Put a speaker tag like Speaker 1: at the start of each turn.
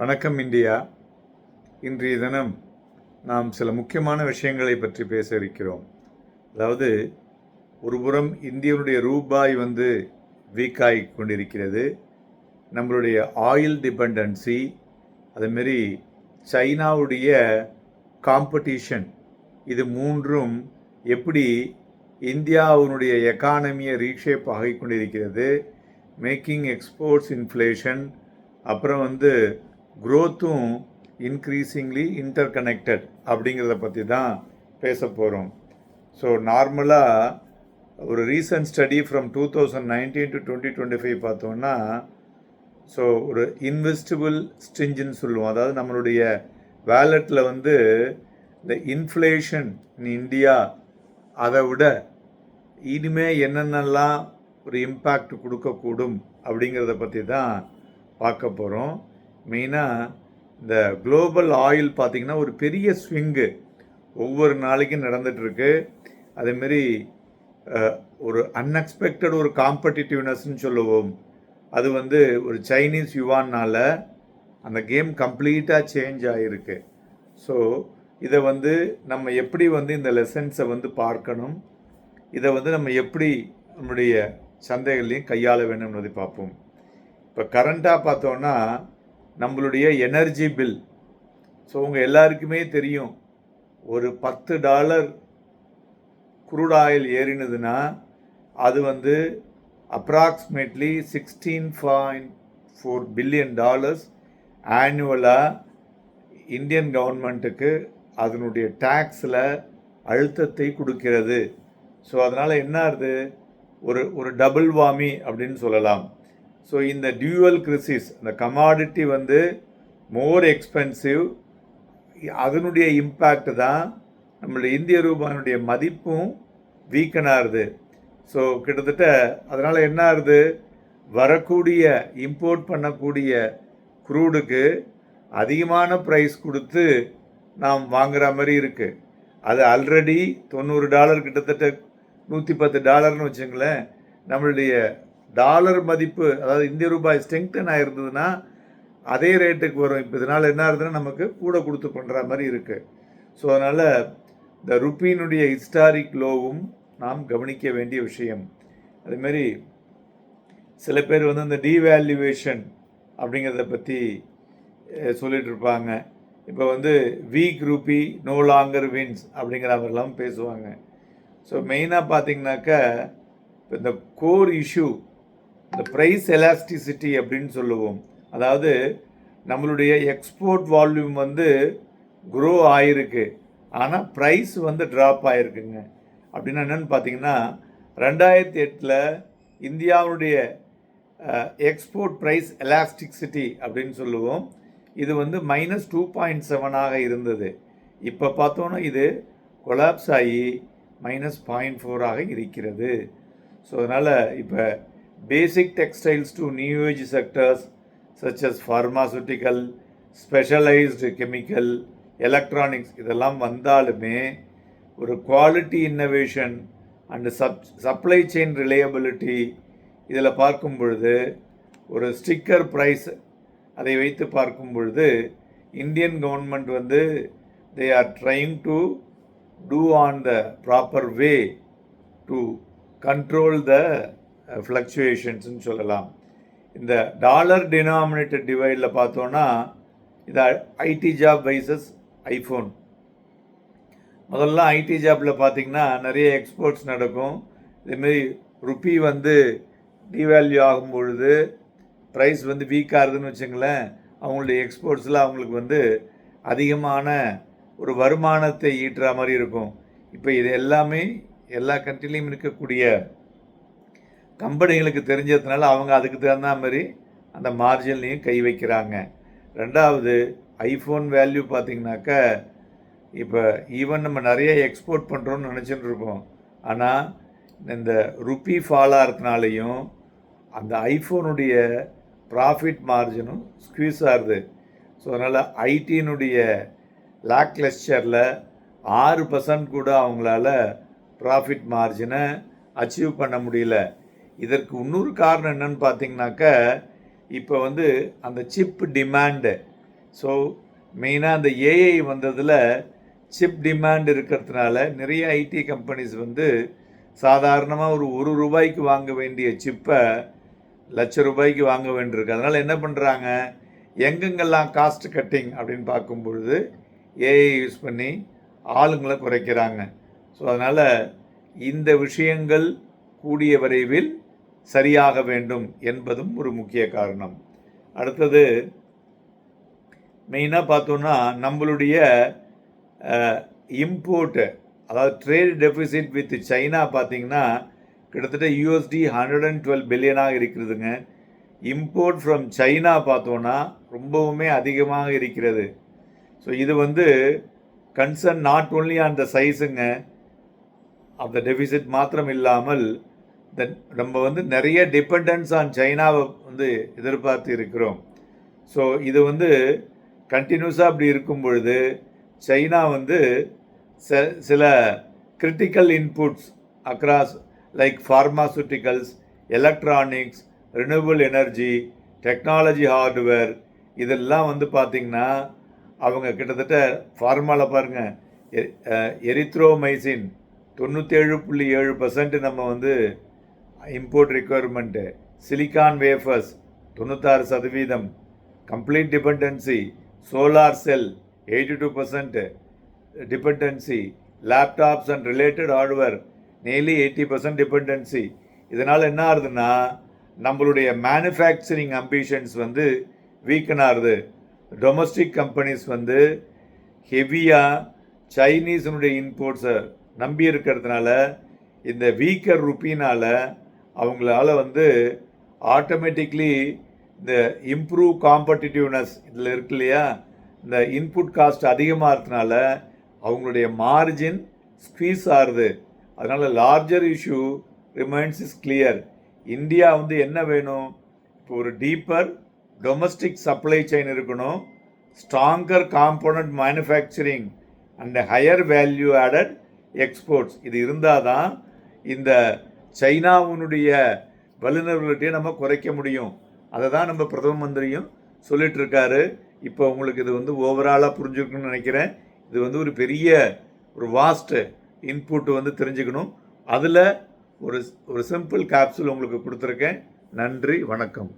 Speaker 1: வணக்கம் இந்தியா. இன்றைய தினம் நாம் சில முக்கியமான விஷயங்களை பற்றி பேச இருக்கிறோம். அதாவது, ஒருபுறம் இந்தியனுடைய ரூபாய் வீக்காகி கொண்டிருக்கிறது. நம்மளுடைய ஆயில் டிபெண்டன்சி, அதேமாரி சைனாவுடைய காம்படிஷன், இது மூன்றும் எப்படி இந்தியாவுடைய எக்கானமியை ரீஷேப் ஆகி கொண்டிருக்கிறது. மேக்கிங் எக்ஸ்போர்ட்ஸ் இன்ஃப்ளேஷன், அப்புறம் க்ரோத்தும் இன்க்ரீசிங்லி இன்டர்கனெக்டட் அப்படிங்கிறத பற்றி தான் பேச போகிறோம். ஸோ நார்மலாக ஒரு ரீசன்ட் ஸ்டடி ஃப்ரம் 2019 to 2025 பார்த்தோன்னா, ஸோ ஒரு இன்வெஸ்டிபிள் ஸ்டிஞ்சுன்னு சொல்லுவோம். அதாவது நம்மளுடைய வேலெட்டில் இந்த இன்ஃப்ளேஷன் இன் இந்தியா அதை விட இனிமேல் என்னென்னலாம் ஒரு இம்பேக்ட் கொடுக்கக்கூடும் அப்படிங்கிறத பற்றி தான் பார்க்க போகிறோம். மெயினாக இந்த குளோபல் ஆயில் பார்த்திங்கன்னா ஒரு பெரிய ஸ்விங்கு ஒவ்வொரு நாளைக்கும் நடந்துகிட்ருக்கு. அதேமாரி ஒரு அன்எக்ஸ்பெக்டட் ஒரு காம்படிட்டிவ்னஸ்ன்னு சொல்லுவோம். அது ஒரு சைனீஸ் யுவானால் அந்த கேம் கம்ப்ளீட்டாக சேஞ்ச் ஆகிருக்கு. ஸோ இதை நம்ம எப்படி இந்த லெசன்ஸை பார்க்கணும், இதை நம்ம எப்படி நம்முடைய சந்தைகள்லையும் கையாள வேண்டும் என்பதை பார்ப்போம். இப்போ கரண்ட்டாக பார்த்தோன்னா நம்மளுடைய எனர்ஜி பில், ஸோ உங்கள் எல்லாருக்குமே தெரியும், ஒரு $10 குரூட் ஆயில் ஏறினதுன்னா அது அப்ராக்சிமேட்லி $16.4 பில்லியன் ஆனுவலாக இந்தியன் கவர்மெண்ட்டுக்கு அதனுடைய டேக்ஸில் அழுத்தத்தை கொடுக்கிறது. ஸோ அதனால் என்ன ஆகுது, ஒரு டபுள் வாமி அப்படின்னு சொல்லலாம். ஸோ இந்த டியூவல் கிரிசிஸ், அந்த கமாடிட்டி மோர் எக்ஸ்பென்சிவ், அதனுடைய இம்பேக்ட் தான் நம்மளுடைய இந்திய ரூபாயினுடைய மதிப்பும் வீக்கன் ஆகுது. ஸோ கிட்டத்தட்ட அதனால் என்ன ஆகுது, வரக்கூடிய இம்போர்ட் பண்ணக்கூடிய க்ரூடுக்கு அதிகமான ப்ரைஸ் கொடுத்து நாம் வாங்குகிற மாதிரி இருக்குது. அது ஆல்ரெடி $90 கிட்டத்தட்ட $110 வச்சுங்களேன். நம்மளுடைய டாலர் மதிப்பு, அதாவது இந்திய ரூபாய் ஸ்ட்ரெங்தன் ஆகிருந்ததுன்னா அதே ரேட்டுக்கு வரும். இப்போ இதனால் என்ன ஆகுதுன்னா நமக்கு கூட கொடுத்து பண்ணுற மாதிரி இருக்குது. ஸோ அதனால் இந்த ருப்பியினுடைய ஹிஸ்டாரிக் லோவும் நாம் கவனிக்க வேண்டிய விஷயம். அதுமாரி சில பேர் இந்த டீவேல்யூவேஷன் அப்படிங்கிறத பற்றி சொல்லிகிட்டு இருப்பாங்க. இப்போ weak rupee no longer wins அப்படிங்கிற மாதிரிலாம் பேசுவாங்க. ஸோ மெயினாக பார்த்திங்கனாக்கா இப்போ இந்த கோர் இஷ்யூ, இந்த ப்ரைஸ் எலாஸ்டிசிட்டி அப்படின்னு சொல்லுவோம். அதாவது நம்மளுடைய எக்ஸ்போர்ட் வால்யூம் க்ரோ ஆகிருக்கு, ஆனால் ப்ரைஸ் ட்ராப் ஆகிருக்குங்க. அப்படின்னா என்னென்னு பார்த்தீங்கன்னா, 2008 இந்தியாவுடைய எக்ஸ்போர்ட் ப்ரைஸ் எலாஸ்டிசிட்டி அப்படின்னு சொல்லுவோம். இது -2.7 இருந்தது. இப்போ பார்த்தோன்னா இது கொலாப்ஸ் ஆகி -0.4 இருக்கிறது. ஸோ அதனால் இப்போ basic textiles to new age sectors such as pharmaceutical, specialised chemical, electronics இதெல்லாம் வந்தாலுமே ஒரு quality innovation and supply chain reliability இதில் பார்க்கும் பொழுது, ஒரு ஸ்டிக்கர் ப்ரைஸ் அதை வைத்து பார்க்கும் பொழுது Indian government they are trying to do on the proper way to control the ஃப்ளக்சுவேஷன்ஸ்னு சொல்லலாம். இந்த டாலர் டினாமினேட்டட் டிவைடில் பார்த்தோன்னா இது ஐடி ஜாப் வைசஸ் ஐஃபோன். முதல்ல ஐடி ஜாப்பில் பார்த்திங்கன்னா நிறைய எக்ஸ்போர்ட்ஸ் நடக்கும். இதேமாரி ருப்பி டிவேல்யூ ஆகும் பொழுது ப்ரைஸ் வீக் ஆகுதுன்னு வச்சுங்களேன், அவங்களுடைய எக்ஸ்போர்ட்ஸில் அவங்களுக்கு அதிகமான ஒரு வருமானத்தை ஈட்டுற மாதிரி இருக்கும். இப்போ இது எல்லாமே எல்லா கண்ட்ரிலையும் இருக்கக்கூடிய கம்பெனிகளுக்கு தெரிஞ்சதுனால அவங்க அதுக்கு தகுந்த மாதிரி அந்த மார்ஜின்லேயும் கை வைக்கிறாங்க. ரெண்டாவது, ஐஃபோன் வேல்யூ பார்த்திங்கனாக்கா இப்போ ஈவன் நம்ம நிறைய எக்ஸ்போர்ட் பண்ணுறோன்னு நினச்சிட்டு இருப்போம். ஆனால் இந்த ருப்பி ஃபால் ஆகிறதுனாலையும் அந்த ஐஃபோனுடைய ப்ராஃபிட் மார்ஜினும் ஸ்க்வீஸ் ஆகுது. ஸோ அதனால் ஐடியினுடைய லாக் லெஸ்டரில் 6% கூட அவங்களால ப்ராஃபிட் மார்ஜினை அச்சீவ் பண்ண முடியல. இதற்கு இன்னொரு காரணம் என்னன்னு பார்த்தீங்கன்னாக்கா, இப்போ அந்த சிப் டிமாண்டு ஸோ மெயினாக அந்த ஏஐ வந்ததில் சிப் டிமாண்ட் இருக்கிறதுனால நிறைய ஐடி கம்பெனிஸ் வந்து சாதாரணமாக ஒரு ரூபாய்க்கு வாங்க வேண்டிய சிப்பை ₹1,00,000 வாங்க வேண்டியிருக்கு. அதனால் என்ன பண்ணுறாங்க, எங்கெங்கெல்லாம் காஸ்ட் கட்டிங் அப்படின்னு பார்க்கும் பொழுது ஏஐ யூஸ் பண்ணி ஆளுங்களை குறைக்கிறாங்க. ஸோ அதனால் இந்த விஷயங்கள் கூடிய விரைவில் சரியாக வேண்டும் என்பதும் ஒரு முக்கிய காரணம். அடுத்தது மெயினாக பார்த்தோன்னா நம்மளுடைய இம்போர்ட்டு, அதாவது ட்ரேட் டெஃபிசிட் வித் சைனா பார்த்திங்கன்னா கிட்டத்தட்ட $112 பில்லியனாக இருக்கிறதுங்க. இம்போர்ட் ஃப்ரம் சைனா பார்த்தோன்னா ரொம்பவுமே அதிகமாக இருக்கிறது. ஸோ இது வந்து concern not only on the சைஸுங்க ஆஃப் த டெஃபிசிட் மாத்திரம் இல்லாமல் நம்ம வந்து நிறைய டிபெண்டன்ஸ் ஆன் சைனாவை வந்து எதிர்பார்த்து இருக்கிறோம். ஸோ இது வந்து கண்டினியூஸாக அப்படி இருக்கும் பொழுது சைனா வந்து சில critical inputs across like pharmaceuticals, electronics, renewable energy, technology hardware இதெல்லாம் வந்து பார்த்திங்கன்னா அவங்க கிட்டத்தட்ட ஃபார்மாவில் பாருங்கள், எரித்ரோமைசின் 97.7% நம்ம வந்து import requirement, silicon wafers 96%, complete dependency, solar cell 82% dependency, laptops and related hardware nearly 80% dependency. இதனால் என்ன ஆகுதுன்னா நம்மளுடைய மேனுஃபேக்சரிங் அம்பிஷன்ஸ் வந்து வீக்கன் ஆகுது. டொமஸ்டிக் கம்பெனிஸ் வந்து ஹெவியாக சைனீஸினுடைய இன்போர்ட்ஸை நம்பி இருக்கிறதுனால இந்த வீக்கர் ருப்பினால் அவங்களால வந்து ஆட்டோமேட்டிக்லி இந்த இம்ப்ரூவ் காம்படிட்டிவ்னஸ் இதில் இருக்கு இல்லையா, இந்த இன்புட் காஸ்ட் அதிகமாக இருக்கிறதுனால அவங்களுடைய மார்ஜின் ஸ்குவீஸ் ஆகுது. அதனால் larger issue remains is clear. India வந்து என்ன வேணும், இப்போ ஒரு டீப்பர் டொமஸ்டிக் சப்ளை செயின் இருக்கணும், stronger component manufacturing and higher value added exports. இது இருந்தால் தான் இந்த சைனாவினுடைய வல்லுநர்களிட்டையே நம்ம குறைக்க முடியும். அதை தான் நம்ம பிரதம மந்திரியும் சொல்லிகிட்ருக்காரு. இப்போ உங்களுக்கு இது வந்து ஓவராலாக புரிஞ்சுக்கணும்னு நினைக்கிறேன். இது வந்து ஒரு பெரிய ஒரு வாஸ்ட்டு இன்புட் வந்து தெரிஞ்சுக்கணும். அதில் ஒரு சிம்பிள் கேப்சூல் உங்களுக்கு கொடுத்துருக்கேன். நன்றி, வணக்கம்.